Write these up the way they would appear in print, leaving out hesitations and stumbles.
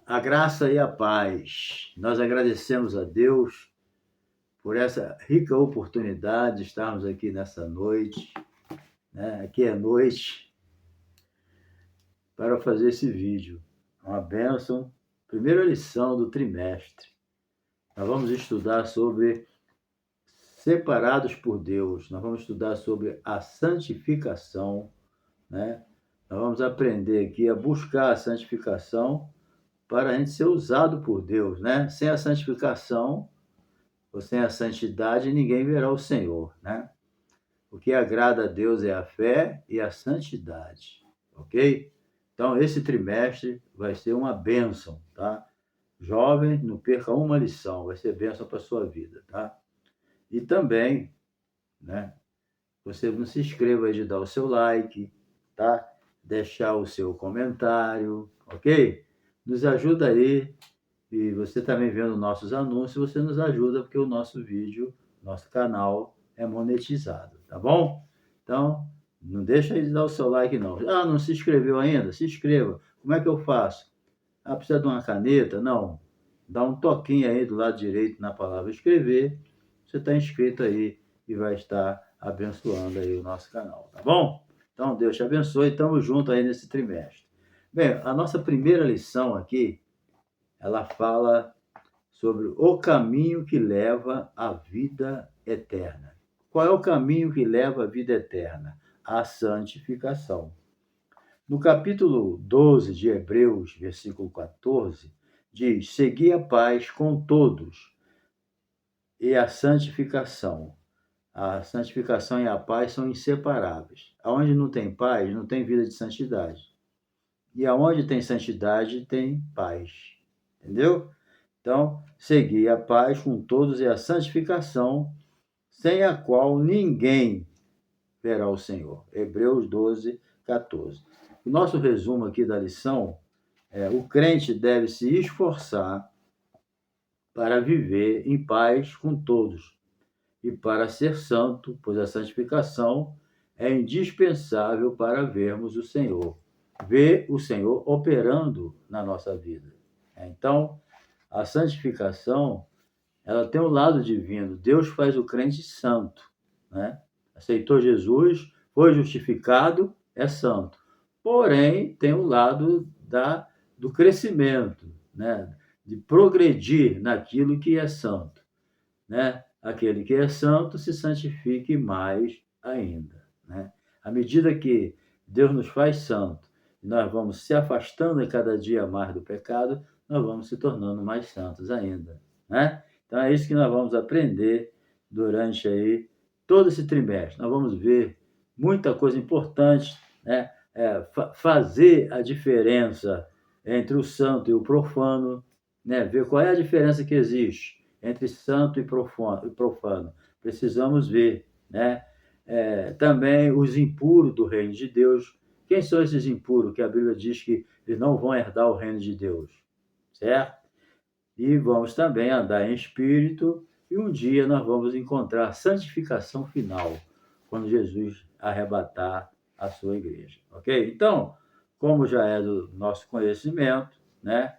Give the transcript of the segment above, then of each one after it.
A graça e a paz. Nós agradecemos a Deus por essa rica oportunidade de estarmos aqui nessa noite, né? Aqui é noite, para fazer esse vídeo. Uma bênção, primeira lição do trimestre. Nós vamos estudar sobre separados por Deus, nós vamos estudar sobre a santificação, né? Nós vamos aprender aqui a buscar a santificação para a gente ser usado por Deus, né? Sem a santificação, ou sem a santidade, ninguém verá o Senhor, né? O que agrada a Deus é a fé e a santidade, ok? Então, esse trimestre vai ser uma bênção, tá? Jovem, não perca uma lição, vai ser bênção para a sua vida, tá? E também, né? Você não se inscreva aí de dar o seu like, tá? Deixar o seu comentário, ok? Nos ajuda aí. E você também vendo nossos anúncios, você nos ajuda, porque o nosso vídeo, nosso canal é monetizado, tá bom? Então, não deixa de dar o seu like, não. Ah, não se inscreveu ainda? Se inscreva. Como é que eu faço? Ah, precisa de uma caneta? Não. Dá um toquinho aí do lado direito na palavra inscrever. Você está inscrito aí e vai estar abençoando aí o nosso canal, tá bom? Então, Deus te abençoe. Estamos juntos aí nesse trimestre. Bem, a nossa primeira lição aqui, ela fala sobre o caminho que leva à vida eterna. Qual é o caminho que leva à vida eterna? A santificação. No capítulo 12 de Hebreus, versículo 14, diz: segui a paz com todos e a santificação. A santificação e a paz são inseparáveis. Aonde não tem paz, não tem vida de santidade. E aonde tem santidade, tem paz. Entendeu? Então, segui a paz com todos e a santificação, sem a qual ninguém verá o Senhor. Hebreus 12, 14. O nosso resumo aqui da lição é: o crente deve se esforçar para viver em paz com todos e para ser santo, pois a santificação é indispensável para vermos o Senhor, ver o Senhor operando na nossa vida. Então, a santificação, ela tem um lado divino. Deus faz o crente santo, né? Aceitou Jesus, foi justificado, é santo. Porém, tem um lado do crescimento, né? De progredir naquilo que é santo, né? Aquele que é santo se santifique mais ainda, né? À medida que Deus nos faz santo, nós vamos se afastando a cada dia mais do pecado, nós vamos se tornando mais santos ainda, né? Então é isso que nós vamos aprender durante aí todo esse trimestre. Nós vamos ver muita coisa importante, né? Fazer a diferença entre o santo e o profano, né? Ver qual é a diferença que existe entre santo e profano. Precisamos ver, né? Também os impuros do reino de Deus. Quem são esses impuros que a Bíblia diz que eles não vão herdar o reino de Deus? Certo? E vamos também andar em espírito, e um dia nós vamos encontrar a santificação final, quando Jesus arrebatar a sua igreja, ok? Então, como já é do nosso conhecimento, né?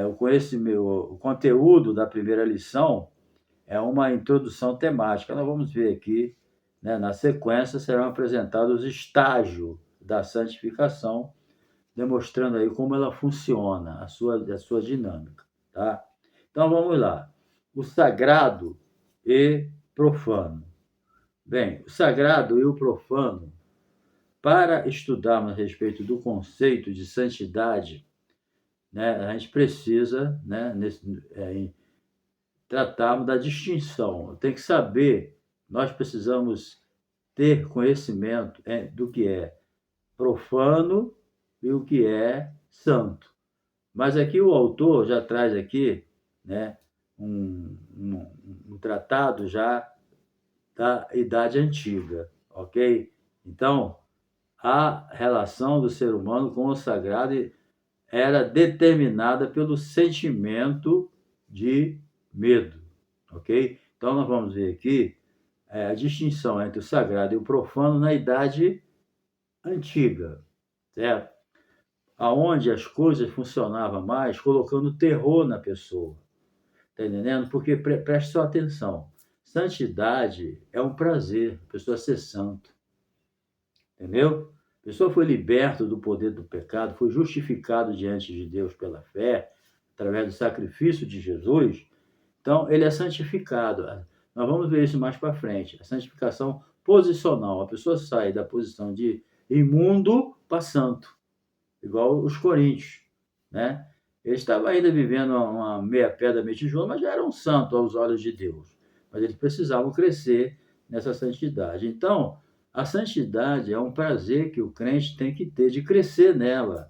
O conteúdo da primeira lição é uma introdução temática. Nós vamos ver aqui, né, na sequência, serão apresentados os estágios da santificação, demonstrando aí como ela funciona, a sua dinâmica, tá? Então, vamos lá. O sagrado e profano. Bem, o sagrado e o profano, para estudarmos a respeito do conceito de santidade, né, a gente precisa, né, tratarmos da distinção. Tem que saber, nós precisamos ter conhecimento do que é profano e o que é santo. Mas aqui o autor já traz aqui, né, um tratado já da Idade Antiga, ok? Então, a relação do ser humano com o sagrado era determinada pelo sentimento de medo, ok? Então, nós vamos ver aqui a distinção entre o sagrado e o profano na Idade Antiga, certo? aonde as coisas funcionavam mais, colocando terror na pessoa. Está entendendo? Porque preste sua atenção. Santidade é um prazer, a pessoa ser santo. Entendeu? A pessoa foi liberta do poder do pecado, foi justificado diante de Deus pela fé, através do sacrifício de Jesus. Então, ele é santificado. Nós vamos ver isso mais para frente. A santificação posicional. A pessoa sai da posição de imundo para santo, igual os coríntios, né? Eles estavam ainda vivendo uma meia pedra, meia tijolo, mas já eram santos aos olhos de Deus. Mas eles precisavam crescer nessa santidade. Então, a santidade é um prazer que o crente tem que ter de crescer nela.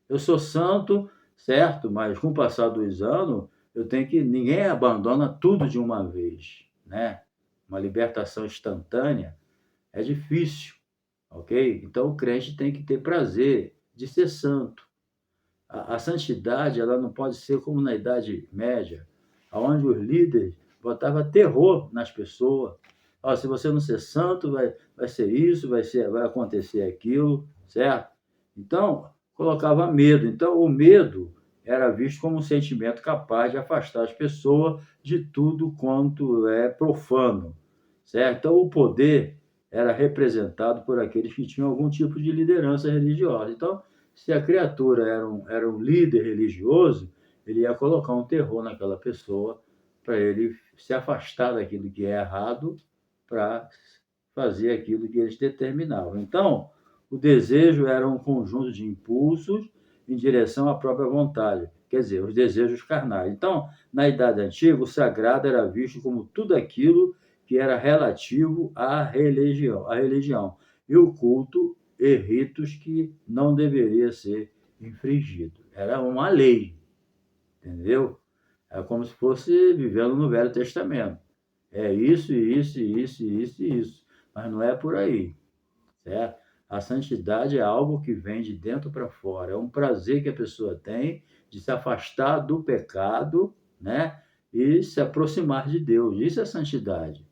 Eu sou santo, certo, mas com o passar dos anos, eu tenho que. Ninguém abandona tudo de uma vez, né? Uma libertação instantânea é difícil, ok? Então o crente tem que ter prazer de ser santo. A santidade, ela não pode ser como na Idade Média, onde os líderes botavam terror nas pessoas. Ó, se você não ser santo, vai ser isso, vai acontecer aquilo, certo? Então, colocava medo. Então, o medo era visto como um sentimento capaz de afastar as pessoas de tudo quanto é profano, certo? Então, o poder era representado por aqueles que tinham algum tipo de liderança religiosa. Então, se a criatura era um líder religioso, ele ia colocar um terror naquela pessoa para ele se afastar daquilo que é errado para fazer aquilo que eles determinavam. Então, o desejo era um conjunto de impulsos em direção à própria vontade, quer dizer, os desejos carnais. Então, na Idade Antiga, o sagrado era visto como tudo aquilo que era relativo à religião. E o culto e ritos que não deveria ser infringido. Era uma lei, entendeu? É como se fosse vivendo no Velho Testamento. É isso, isso, isso, isso e isso. Mas não é por aí, certo? A santidade é algo que vem de dentro para fora. É um prazer que a pessoa tem de se afastar do pecado, né? E se aproximar de Deus. Isso é santidade.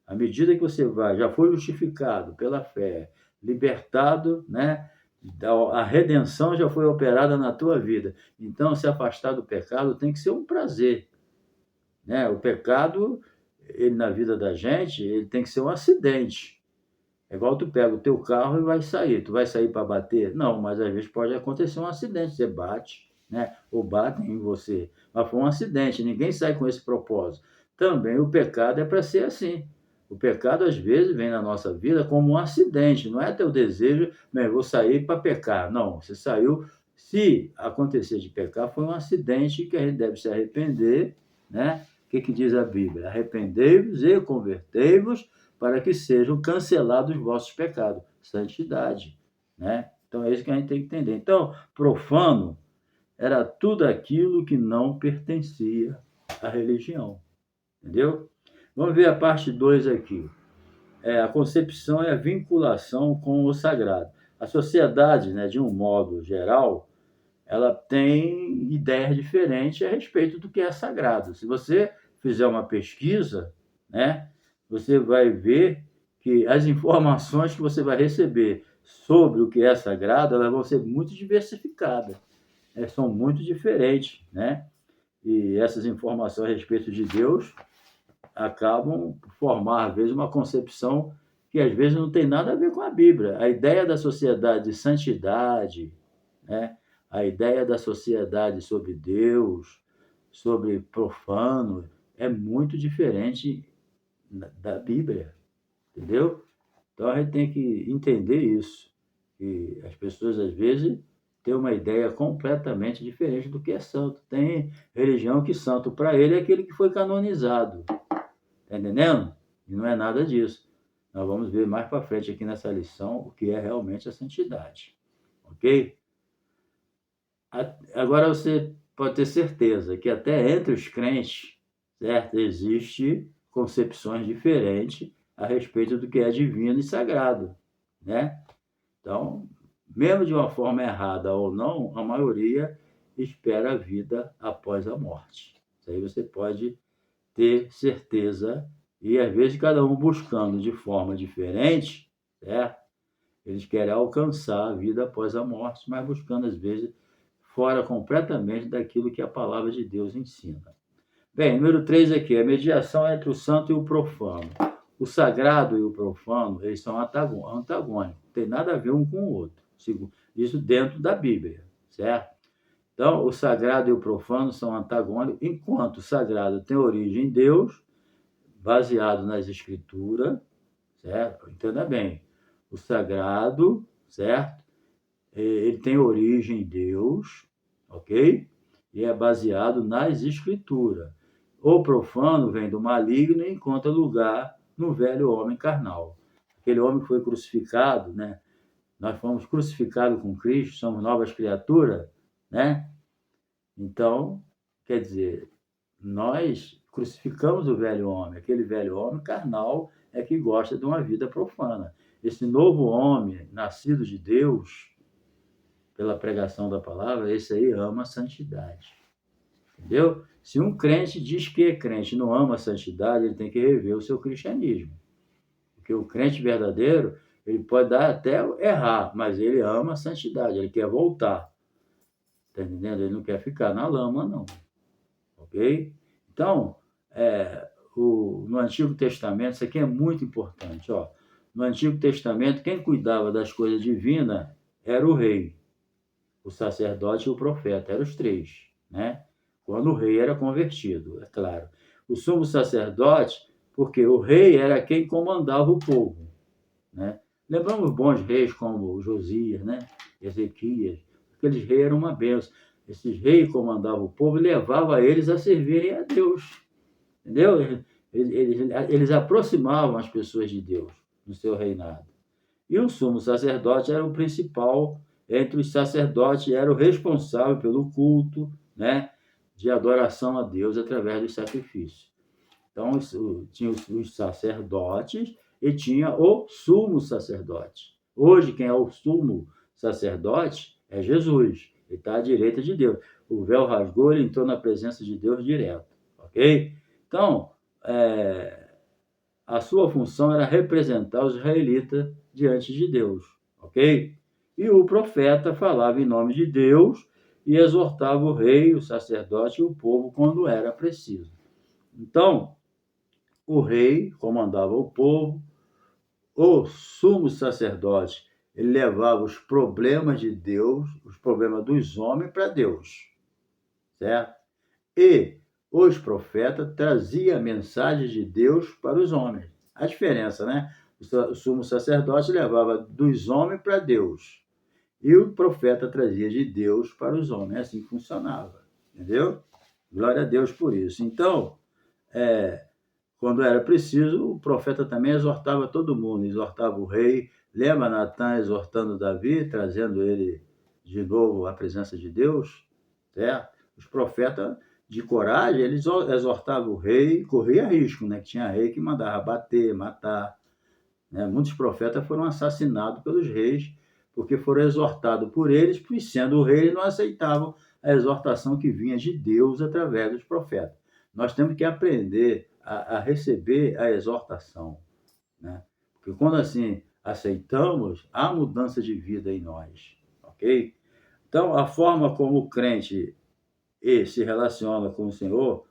À medida que você vai, já foi justificado pela fé, libertado, né? A redenção já foi operada na tua vida. Então, se afastar do pecado tem que ser um prazer, né? O pecado, ele na vida da gente, ele tem que ser um acidente. É igual tu pega o teu carro e vai sair. Tu vai sair para bater? Não, mas às vezes pode acontecer um acidente. Você bate, né? Ou batem em você. Mas foi um acidente. Ninguém sai com esse propósito. Também o pecado é para ser assim. O pecado às vezes vem na nossa vida como um acidente. Não é teu desejo, mas eu vou sair para pecar. Não, você saiu. Se acontecer de pecar, foi um acidente que a gente deve se arrepender, né? O que diz a Bíblia? Arrependei-vos e convertei-vos para que sejam cancelados os vossos pecados. Santidade, né? Então é isso que a gente tem que entender. Então, profano era tudo aquilo que não pertencia à religião, entendeu? Vamos ver a parte 2 aqui. A concepção e a vinculação com o sagrado. A sociedade, né, de um modo geral, ela tem ideias diferentes a respeito do que é sagrado. Se você fizer uma pesquisa, né, você vai ver que as informações que você vai receber sobre o que é sagrado, elas vão ser muito diversificadas, né? São muito diferentes, né? E essas informações a respeito de Deus acabam por formar, às vezes, uma concepção que, às vezes, não tem nada a ver com a Bíblia. A ideia da sociedade de santidade, né? A ideia da sociedade sobre Deus, sobre profano, é muito diferente da Bíblia, entendeu? Então a gente tem que entender isso, que as pessoas às vezes têm uma ideia completamente diferente do que é santo. Tem religião que santo para ele é aquele que foi canonizado, tá entendendo? E não é nada disso. Nós vamos ver mais para frente aqui nessa lição o que é realmente a santidade, ok? Agora você pode ter certeza que até entre os crentes, certo? Existe concepções diferentes a respeito do que é divino e sagrado, né? Então, mesmo de uma forma errada ou não, a maioria espera a vida após a morte. Isso aí você pode ter certeza, e às vezes cada um buscando de forma diferente, certo? Eles querem alcançar a vida após a morte, mas buscando às vezes fora completamente daquilo que a palavra de Deus ensina. Bem, número 3 aqui, a mediação entre o santo e o profano. O sagrado e o profano, eles são antagônicos, não tem nada a ver um com o outro. Isso dentro da Bíblia, certo? Então, o sagrado e o profano são antagônicos, enquanto o sagrado tem origem em Deus, baseado nas Escrituras, certo? Entenda bem, o sagrado, certo? Ele tem origem em Deus, ok? E é baseado nas Escrituras. O profano vem do maligno e encontra lugar no velho homem carnal. Aquele homem que foi crucificado, né? Nós fomos crucificados com Cristo, somos novas criaturas, né? Então, quer dizer, nós crucificamos o velho homem. Aquele velho homem carnal é que gosta de uma vida profana. Esse novo homem, nascido de Deus, pela pregação da palavra, esse aí ama a santidade. Entendeu? Se um crente diz que é crente e não ama a santidade, ele tem que rever o seu cristianismo. Porque o crente verdadeiro, ele pode dar até errar, mas ele ama a santidade, ele quer voltar. Está entendendo? Ele não quer ficar na lama, não. Ok? Então, no Antigo Testamento, isso aqui é muito importante. Ó. No Antigo Testamento, quem cuidava das coisas divinas era o rei, o sacerdote e o profeta, eram os três, né? Quando o rei era convertido, é claro. O sumo sacerdote, porque o rei era quem comandava o povo, né? Lembramos bons reis como Josias, né? Ezequias, aqueles reis eram uma bênção. Esses reis comandavam o povo e levavam eles a servirem a Deus, entendeu? Eles aproximavam as pessoas de Deus no seu reinado. E o sumo sacerdote era o principal entre os sacerdotes, era o responsável pelo culto, né, de adoração a Deus através dos sacrifícios. Então, tinha os sacerdotes e tinha o sumo sacerdote. Hoje, quem é o sumo sacerdote é Jesus. Ele está à direita de Deus. O véu rasgou, ele entrou na presença de Deus direto. Ok? Então, a sua função era representar os israelitas diante de Deus, ok? E o profeta falava em nome de Deus e exortava o rei, o sacerdote e o povo quando era preciso. Então, o rei comandava o povo, o sumo sacerdote ele levava os problemas de Deus, os problemas dos homens para Deus, certo? E os profetas traziam a mensagem de Deus para os homens. A diferença, né? O sumo sacerdote levava dos homens para Deus. E o profeta trazia de Deus para os homens. Assim funcionava. Entendeu? Glória a Deus por isso. Então, quando era preciso, o profeta também exortava todo mundo. Exortava o rei. Lembra Natan exortando Davi, trazendo ele de novo à presença de Deus? Certo? Os profetas de coragem, eles exortavam o rei, corria risco, né? Que tinha rei que mandava bater, matar. Né? Muitos profetas foram assassinados pelos reis, porque foram exortados por eles, e sendo o rei, não aceitavam a exortação que vinha de Deus através dos profetas. Nós temos que aprender a receber a exortação, né? Porque quando assim aceitamos, há mudança de vida em nós, ok? Então, a forma como o crente se relaciona com o Senhor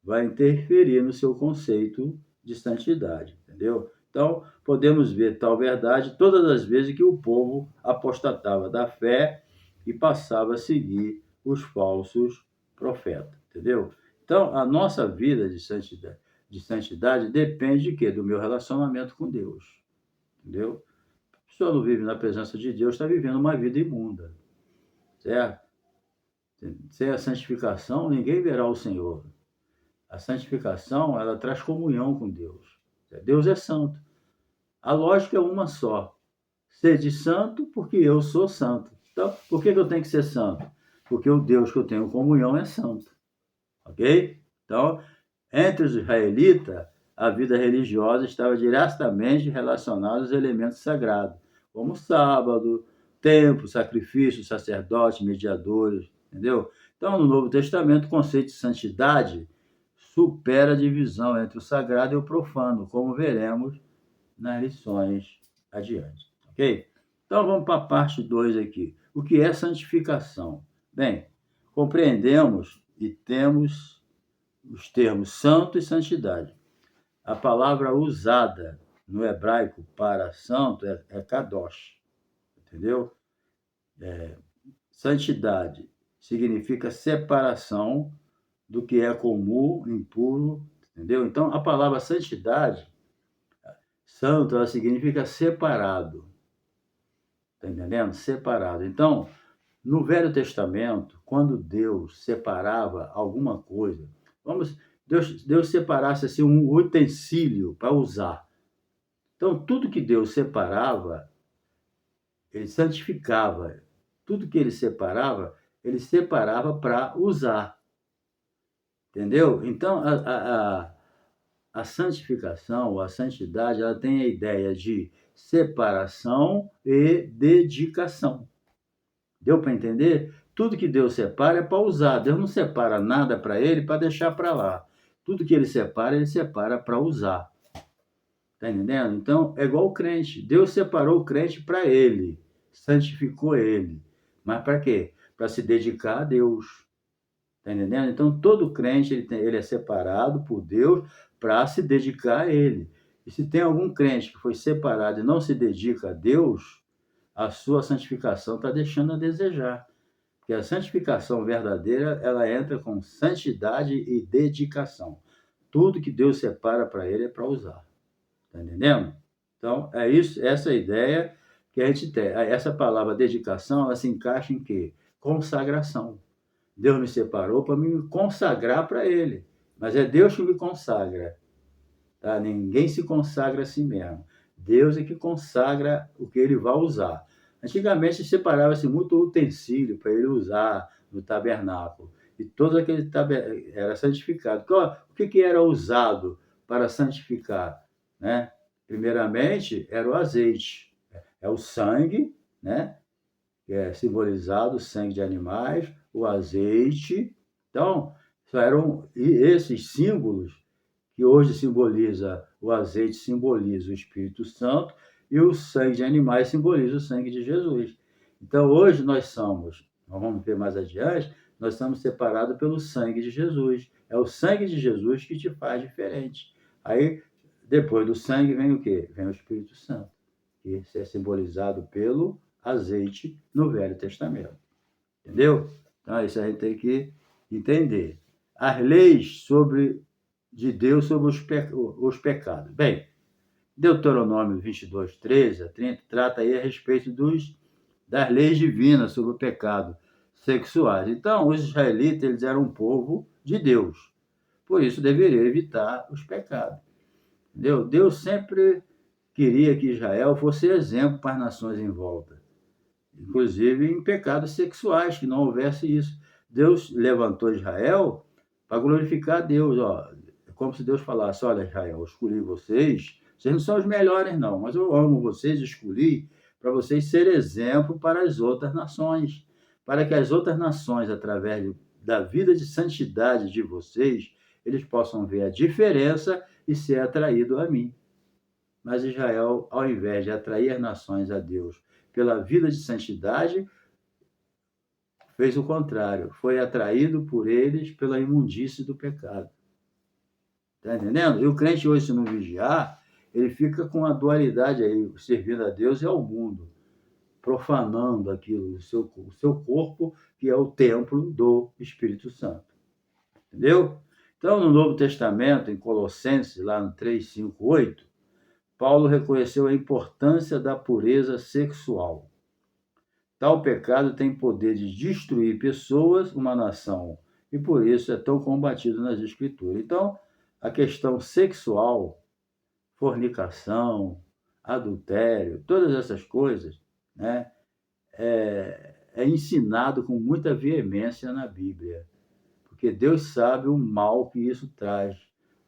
vai interferir no seu conceito de santidade, entendeu? Então, podemos ver tal verdade todas as vezes que o povo apostatava da fé e passava a seguir os falsos profetas, entendeu? Então, a nossa vida de santidade depende de quê? Do meu relacionamento com Deus, entendeu? Se a pessoa não vive na presença de Deus, está vivendo uma vida imunda, certo? Sem a santificação, ninguém verá o Senhor. A santificação, ela traz comunhão com Deus. Deus é santo. A lógica é uma só. Sede santo porque eu sou santo. Então, por que eu tenho que ser santo? Porque o Deus que eu tenho comunhão é santo. Ok? Então, entre os israelitas, a vida religiosa estava diretamente relacionada aos elementos sagrados, como o sábado, templo, sacrifício, sacerdote, mediadores, entendeu? Então, no Novo Testamento, o conceito de santidade supera a divisão entre o sagrado e o profano, como veremos nas lições adiante, ok? Então, vamos para a parte 2 aqui. O que é santificação? Bem, compreendemos e temos os termos santo e santidade. A palavra usada no hebraico para santo é kadosh, entendeu? Santidade significa separação do que é comum, impuro, entendeu? Então, a palavra santidade, santo, ela significa separado, tá entendendo? Separado. Então, no Velho Testamento, quando Deus separava alguma coisa, Deus separasse assim, um utensílio para usar. Então, tudo que Deus separava, ele santificava. Tudo que ele separava para usar. Entendeu? Então, a santificação, a santidade, ela tem a ideia de separação e dedicação. Deu para entender? Tudo que Deus separa é para usar. Deus não separa nada para ele para deixar para lá. Tudo que ele separa para usar. Está entendendo? Então, é igual o crente. Deus separou o crente para ele, santificou ele. Mas para quê? Para se dedicar a Deus. Está entendendo? Então, todo crente ele é separado por Deus para se dedicar a ele. E se tem algum crente que foi separado e não se dedica a Deus, a sua santificação está deixando a desejar. Porque a santificação verdadeira, ela entra com santidade e dedicação. Tudo que Deus separa para ele é para usar. Está entendendo? Então, é isso, essa ideia que a gente tem. Essa palavra dedicação, ela se encaixa em quê? Consagração. Deus me separou para me consagrar para ele. Mas é Deus que me consagra. Tá? Ninguém se consagra a si mesmo. Deus é que consagra o que ele vai usar. Antigamente separava-se muito utensílio para ele usar no tabernáculo. E todo aquele era santificado. O que era usado para santificar? Né? Primeiramente, era o azeite. É o sangue, né? Que é simbolizado, o sangue de animais, o azeite. Então, eram esses símbolos que hoje simboliza o azeite, simboliza o Espírito Santo, e o sangue de animais simboliza o sangue de Jesus. Então, hoje nós vamos ver mais adiante, nós estamos separados pelo sangue de Jesus. É o sangue de Jesus que te faz diferente. Aí, depois do sangue, vem o quê? Vem o Espírito Santo, que é simbolizado pelo azeite no Velho Testamento. Entendeu? Então, isso a gente tem que entender. As leis de Deus sobre os pecados. Bem, Deuteronômio 22, 13 a 30 trata aí a respeito das leis divinas sobre o pecado sexuais. Então, os israelitas eles eram um povo de Deus. Por isso, deveriam evitar os pecados. Entendeu? Deus sempre queria que Israel fosse exemplo para as nações em volta. Inclusive em pecados sexuais, que não houvesse isso. Deus levantou Israel para glorificar a Deus. É como se Deus falasse, olha, Israel, eu escolhi vocês não são os melhores não, mas eu amo vocês, escolhi para vocês serem exemplo para as outras nações, para que as outras nações, através da vida de santidade de vocês, eles possam ver a diferença e ser atraído a mim. Mas Israel, ao invés de atrair as nações a Deus pela vida de santidade, fez o contrário, foi atraído por eles pela imundície do pecado. Está entendendo? E o crente hoje, se não vigiar, ele fica com a dualidade aí, servindo a Deus e ao mundo, profanando aquilo, o seu corpo, que é o templo do Espírito Santo. Entendeu? Então, no Novo Testamento, em Colossenses, lá no 3, 5, 8, Paulo reconheceu a importância da pureza sexual. Tal pecado tem poder de destruir pessoas, uma nação, e por isso é tão combatido nas Escrituras. Então, a questão sexual, fornicação, adultério, todas essas coisas, né, é ensinado com muita veemência na Bíblia, porque Deus sabe o mal que isso traz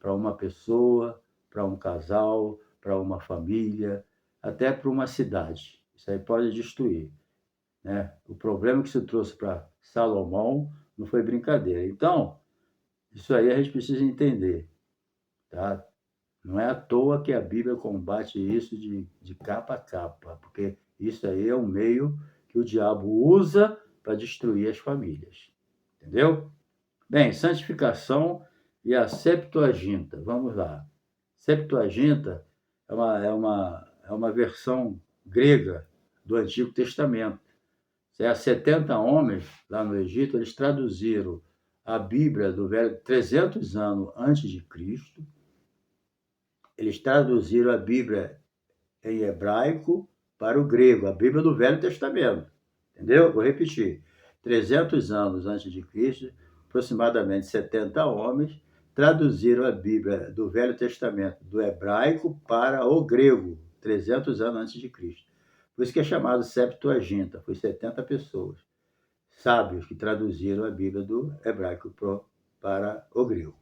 para uma pessoa, para um casal, para uma família, até para uma cidade. Isso aí pode destruir. Né? O problema que se trouxe para Salomão não foi brincadeira. Então, isso aí a gente precisa entender. Tá? Não é à toa que a Bíblia combate isso de capa a capa, porque isso aí é um meio que o diabo usa para destruir as famílias. Entendeu? Bem, santificação e a Septuaginta. Vamos lá. Septuaginta é uma versão grega do Antigo Testamento. 70 homens lá no Egito, eles traduziram a Bíblia do Velho 300 anos antes de Cristo. Eles traduziram a Bíblia em hebraico para o grego, a Bíblia do Velho Testamento. Entendeu? Vou repetir. 300 anos antes de Cristo, aproximadamente 70 homens traduziram a Bíblia do Velho Testamento do hebraico para o grego, 300 anos antes de Cristo. Por isso que é chamado Septuaginta, foi 70 pessoas, sábios, que traduziram a Bíblia do hebraico para o grego.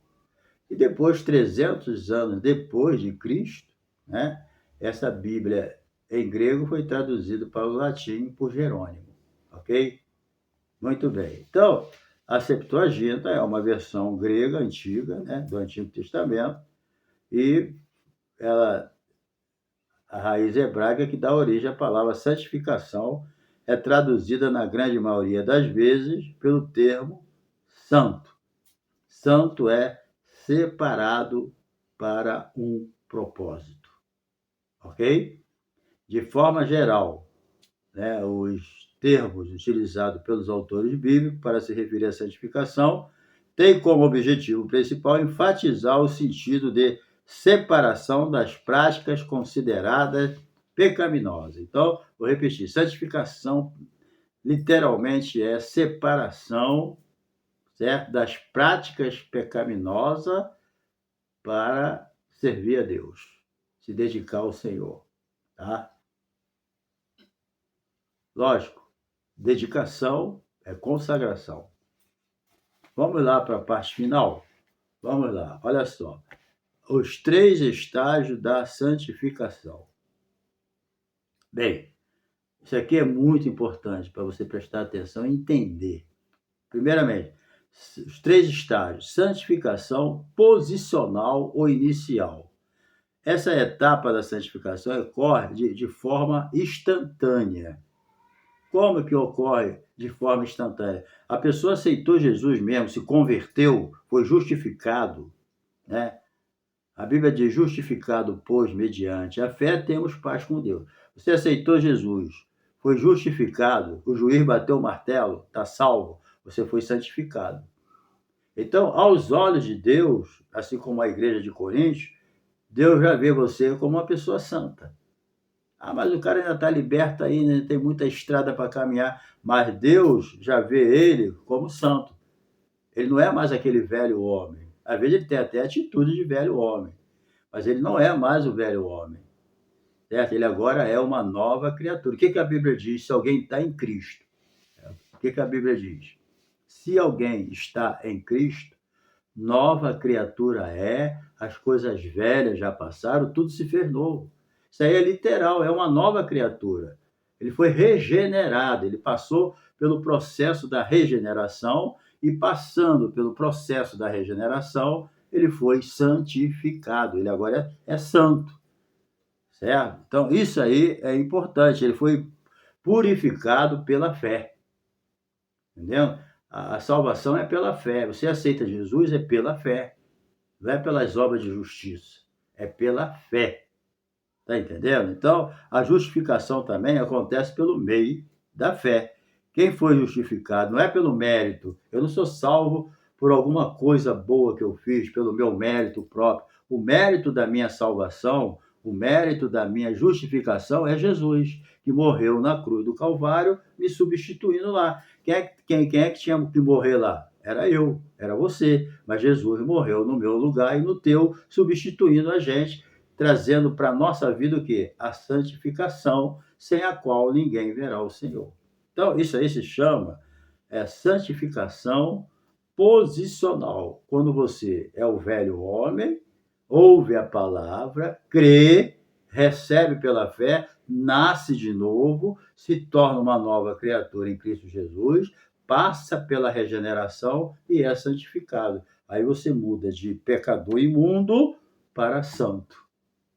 E depois, 300 anos depois de Cristo, né, essa Bíblia em grego foi traduzida para o latim por Jerônimo, ok? Muito bem. Então, a Septuaginta é uma versão grega antiga, né, do Antigo Testamento, e a raiz hebraica que dá origem à palavra santificação é traduzida na grande maioria das vezes pelo termo santo. Santo é separado para um propósito, ok? De forma geral, né, os termos utilizados pelos autores bíblicos para se referir à santificação têm como objetivo principal enfatizar o sentido de separação das práticas consideradas pecaminosas. Então, vou repetir, santificação literalmente é separação, certo, das práticas pecaminosas para servir a Deus, se dedicar ao Senhor, tá? Lógico, dedicação é consagração. Vamos lá para a parte final? Vamos lá, olha só. Os 3 estágios da santificação. Bem, isso aqui é muito importante para você prestar atenção e entender. Primeiramente, os 3 estágios: santificação posicional ou inicial. Essa etapa da santificação ocorre de forma instantânea. Como que ocorre de forma instantânea? A pessoa aceitou Jesus mesmo, se converteu, foi justificado, né? A Bíblia diz: justificado, pois, mediante a fé, temos paz com Deus. Você aceitou Jesus, foi justificado, o juiz bateu o martelo, está salvo, você foi santificado. Então, aos olhos de Deus, assim como a igreja de Coríntios, Deus já vê você como uma pessoa santa. Ah, mas o cara ainda está liberto aí, né? Tem muita estrada para caminhar. Mas Deus já vê ele como santo. Ele não é mais aquele velho homem. Às vezes ele tem até atitude de velho homem, mas ele não é mais o velho homem, certo? Ele agora é uma nova criatura. O que a Bíblia diz se alguém está em Cristo? O que a Bíblia diz? Se alguém está em Cristo, nova criatura é, as coisas velhas já passaram, tudo se fez novo. Isso aí é literal, é uma nova criatura. Ele foi regenerado, ele passou pelo processo da regeneração e, passando pelo processo da regeneração, ele foi santificado. Ele agora é santo, certo? Então, isso aí é importante. Ele foi purificado pela fé, entendeu? A salvação é pela fé. Você aceita Jesus é pela fé. Não é pelas obras de justiça, é pela fé. Está entendendo? Então, a justificação também acontece pelo meio da fé. Quem foi justificado não é pelo mérito. Eu não sou salvo por alguma coisa boa que eu fiz, pelo meu mérito próprio. O mérito da minha salvação, o mérito da minha justificação é Jesus, que morreu na cruz do Calvário, me substituindo lá. Quem é que tinha que morrer lá? Era eu, era você. Mas Jesus morreu no meu lugar e no teu, substituindo a gente, trazendo para a nossa vida o quê? A santificação, sem a qual ninguém verá o Senhor. Então, isso aí se chama santificação posicional. Quando você é o velho homem, ouve a palavra, crê, recebe pela fé, nasce de novo, se torna uma nova criatura em Cristo Jesus, passa pela regeneração e é santificado. Aí você muda de pecador imundo para santo,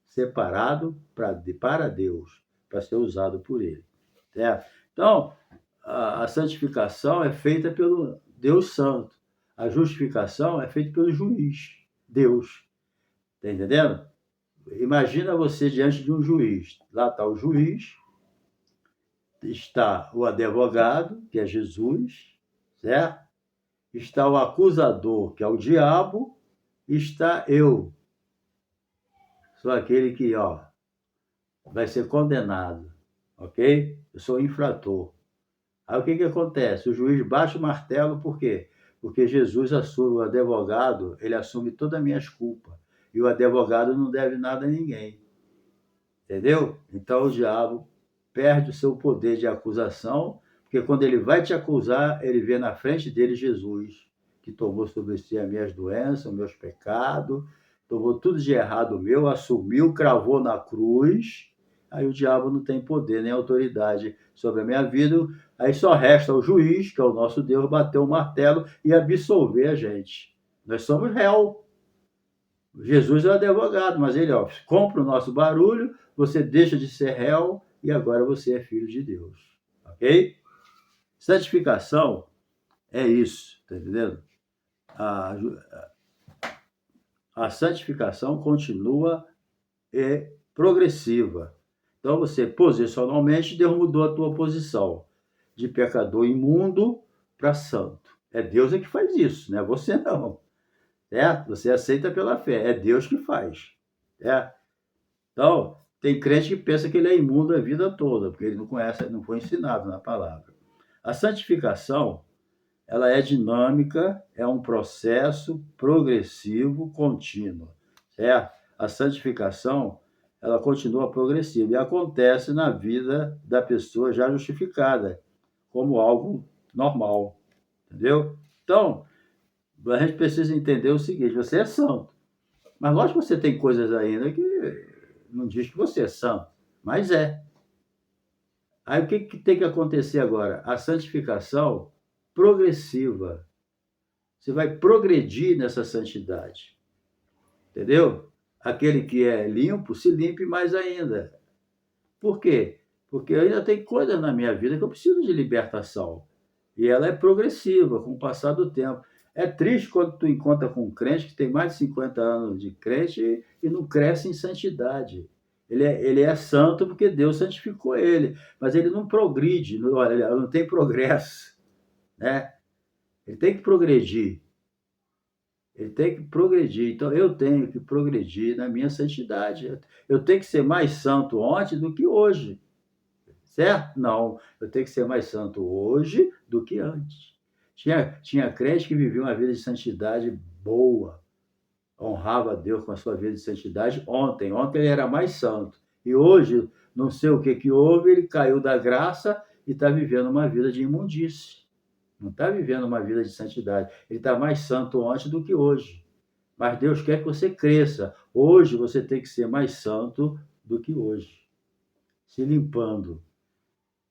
separado para Deus, para ser usado por ele, certo? Então, a santificação é feita pelo Deus Santo. A justificação é feita pelo juiz, Deus. Está entendendo? Imagina você diante de um juiz. Lá está o juiz, está o advogado, que é Jesus, certo? Está o acusador, que é o diabo, e está eu. Sou aquele que, vai ser condenado, ok? Eu sou infrator. Aí o que acontece? O juiz bate o martelo, por quê? Porque Jesus assume, o advogado, ele assume todas as minhas culpas. E o advogado não deve nada a ninguém. Entendeu? Então o diabo perde o seu poder de acusação, porque quando ele vai te acusar, ele vê na frente dele Jesus, que tomou sobre si as minhas doenças, os meus pecados, tomou tudo de errado meu, assumiu, cravou na cruz. Aí o diabo não tem poder nem autoridade sobre a minha vida. Aí só resta o juiz, que é o nosso Deus, bater o martelo e absolver a gente. Nós somos réu. Jesus é o advogado, mas ele compra o nosso barulho, você deixa de ser réu e agora você é filho de Deus. Ok? Santificação é isso, tá entendendo? A santificação continua progressiva. Então você, posicionalmente, Deus mudou a tua posição de pecador imundo para santo. É Deus que faz isso, não é você não. Certo? Você aceita pela fé, é Deus que faz. Certo? Então, tem crente que pensa que ele é imundo a vida toda, porque ele não conhece, não foi ensinado na palavra. A santificação, ela é dinâmica, é um processo progressivo, contínuo, certo? A santificação, ela continua progressiva e acontece na vida da pessoa já justificada, como algo normal, entendeu? Então, a gente precisa entender o seguinte, você é santo, mas lógico que você tem coisas ainda que não diz que você é santo, mas é. Aí o que tem que acontecer agora? A santificação progressiva. Você vai progredir nessa santidade. Entendeu? Aquele que é limpo, se limpe mais ainda. Por quê? Porque ainda tem coisa na minha vida que eu preciso de libertação. E ela é progressiva, com o passar do tempo. É triste quando tu encontra com um crente que tem mais de 50 anos de crente e não cresce em santidade. Ele é santo porque Deus santificou ele, mas ele não progride, não tem progresso, né? Ele tem que progredir. Ele tem que progredir. Então, eu tenho que progredir na minha santidade. Eu tenho que ser mais santo ontem do que hoje. Certo? Não. Eu tenho que ser mais santo hoje do que antes. Tinha crente que vivia uma vida de santidade boa. Honrava a Deus com a sua vida de santidade ontem. Ontem ele era mais santo. E hoje, não sei o que houve, ele caiu da graça e está vivendo uma vida de imundície. Não está vivendo uma vida de santidade. Ele está mais santo ontem do que hoje. Mas Deus quer que você cresça. Hoje você tem que ser mais santo do que hoje. Se limpando.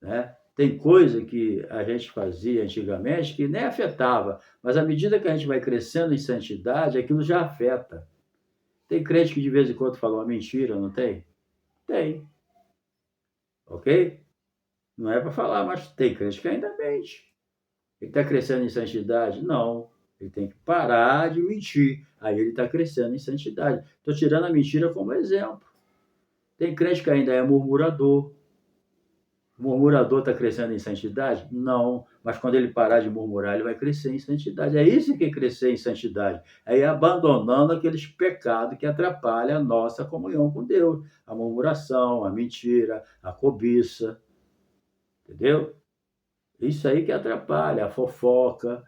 Né? Tem coisa que a gente fazia antigamente que nem afetava. Mas à medida que a gente vai crescendo em santidade, aquilo já afeta. Tem crente que de vez em quando fala uma mentira, não tem? Tem. Ok? Não é para falar, mas tem crente que ainda mente. Ele está crescendo em santidade? Não. Ele tem que parar de mentir. Aí ele está crescendo em santidade. Estou tirando a mentira como exemplo. Tem crente que ainda é murmurador. O murmurador está crescendo em santidade? Não. Mas quando ele parar de murmurar, ele vai crescer em santidade. É isso que é crescer em santidade. É ir abandonando aqueles pecados que atrapalham a nossa comunhão com Deus. A murmuração, a mentira, a cobiça. Entendeu? Isso aí que atrapalha, a fofoca.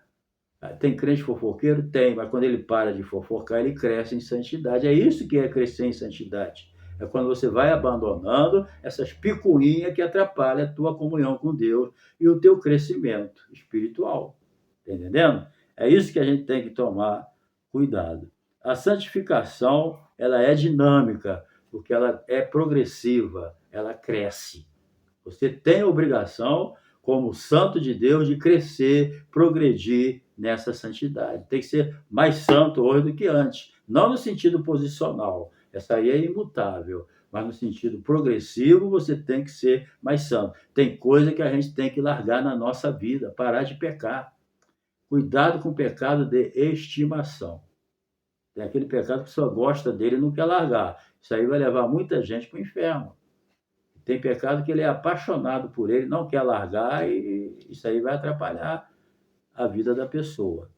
Tem crente fofoqueiro? Tem, mas quando ele para de fofocar, ele cresce em santidade. É isso que é crescer em santidade. É quando você vai abandonando essas picuinhas que atrapalham a tua comunhão com Deus e o teu crescimento espiritual. Tá entendendo? É isso que a gente tem que tomar cuidado. A santificação, ela é dinâmica, porque ela é progressiva, ela cresce. Você tem a obrigação, como santo de Deus, de crescer, progredir nessa santidade. Tem que ser mais santo hoje do que antes. Não no sentido posicional. Essa aí é imutável. mas no sentido progressivo você tem que ser mais santo. Tem coisa que a gente tem que largar na nossa vida, parar de pecar. Cuidado com o pecado de estimação. Tem aquele pecado que a pessoa gosta dele e não quer largar. Isso aí vai levar muita gente para o inferno. Tem pecado que ele é apaixonado por ele, não quer largar e isso aí vai atrapalhar a vida da pessoa.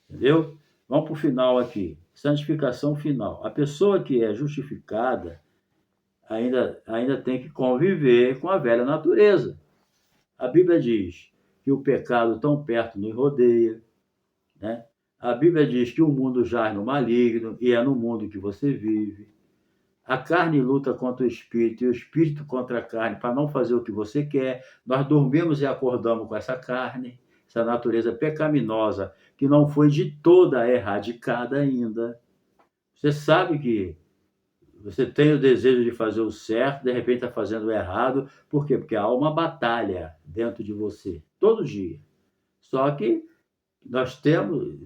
Entendeu? Vamos para o final aqui. Santificação final. A pessoa que é justificada ainda tem que conviver com a velha natureza. A Bíblia diz que o pecado tão perto nos rodeia, né? A Bíblia diz que o mundo jaz no maligno e é no mundo que você vive. A carne luta contra o espírito e o espírito contra a carne para não fazer o que você quer. Nós dormimos e acordamos com essa carne, essa natureza pecaminosa que não foi de toda erradicada ainda. Você sabe que você tem o desejo de fazer o certo, de repente está fazendo o errado. Por quê? Porque há uma batalha dentro de você, todo dia. Só que nós temos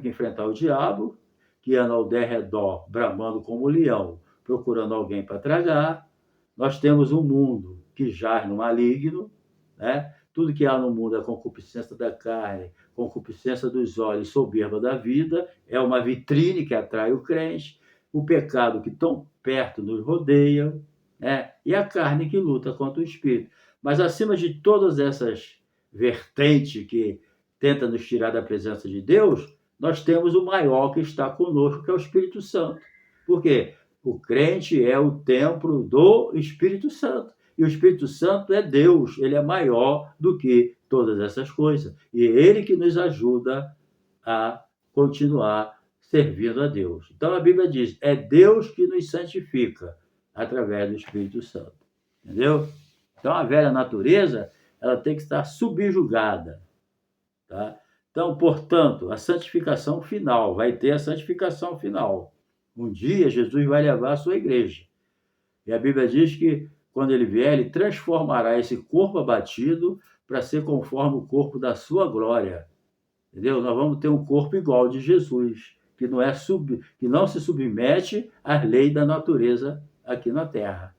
que enfrentar o diabo, que anda ao derredor, bramando como leão, procurando alguém para tragar. Nós temos um mundo que jaz no maligno, né? Tudo que há no mundo é concupiscência da carne, concupiscência dos olhos, soberba da vida, é uma vitrine que atrai o crente, o pecado que tão perto nos rodeia, né? E a carne que luta contra o espírito. Mas acima de todas essas vertentes que tenta nos tirar da presença de Deus, nós temos o maior que está conosco, que é o Espírito Santo. Por quê? O crente é o templo do Espírito Santo. E o Espírito Santo é Deus, ele é maior do que todas essas coisas. E é ele que nos ajuda a continuar servindo a Deus. Então a Bíblia diz, é Deus que nos santifica através do Espírito Santo. Entendeu? Então a velha natureza, ela tem que estar subjugada. Tá? Então, portanto, a santificação final, vai ter a santificação final. Um dia Jesus vai levar a sua igreja. E a Bíblia diz que quando ele vier, ele transformará esse corpo abatido para ser conforme o corpo da sua glória. Entendeu? Nós vamos ter um corpo igual de Jesus, que não se submete às leis da natureza aqui na terra.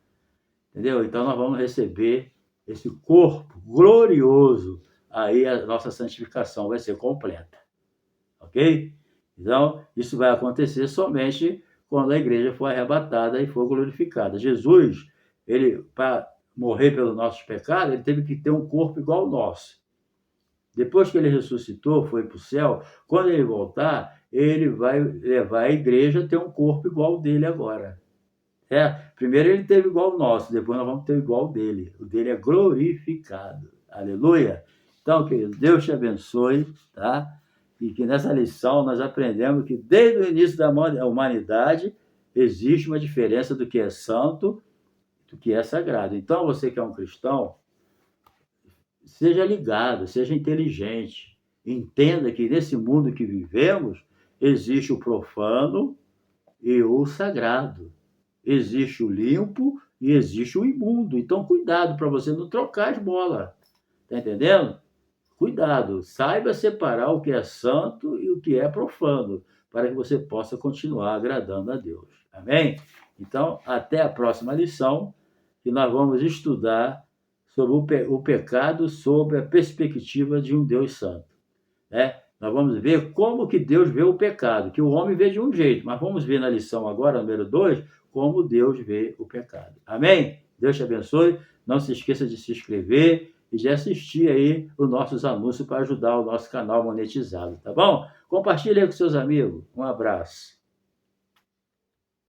Entendeu? Então nós vamos receber esse corpo glorioso, aí a nossa santificação vai ser completa. Ok? Então, isso vai acontecer somente quando a igreja for arrebatada e for glorificada. Jesus, ele, para morrer pelos nossos pecados, ele teve que ter um corpo igual ao nosso. Depois que ele ressuscitou, foi para o céu, quando ele voltar, ele vai levar a igreja a ter um corpo igual ao dele agora. Primeiro ele teve igual ao nosso, depois nós vamos ter igual ao dele. O dele é glorificado. Aleluia! Então, querido, Deus te abençoe, tá? E que nessa lição nós aprendemos que desde o início da humanidade existe uma diferença do que é santo e do que é sagrado. Então, você que é um cristão, seja ligado, seja inteligente. Entenda que nesse mundo que vivemos existe o profano e o sagrado. Existe o limpo e existe o imundo. Então, cuidado para você não trocar as bolas. Tá entendendo? Cuidado. Saiba separar o que é santo e o que é profano, para que você possa continuar agradando a Deus. Amém? Então, até a próxima lição, que nós vamos estudar sobre o pecado sob a perspectiva de um Deus santo. Né? Nós vamos ver como que Deus vê o pecado, que o homem vê de um jeito, mas vamos ver na lição agora, número 2, como Deus vê o pecado. Amém? Deus te abençoe. Não se esqueça de se inscrever e de assistir aí os nossos anúncios para ajudar o nosso canal monetizado, tá bom? Compartilhe aí com seus amigos. Um abraço.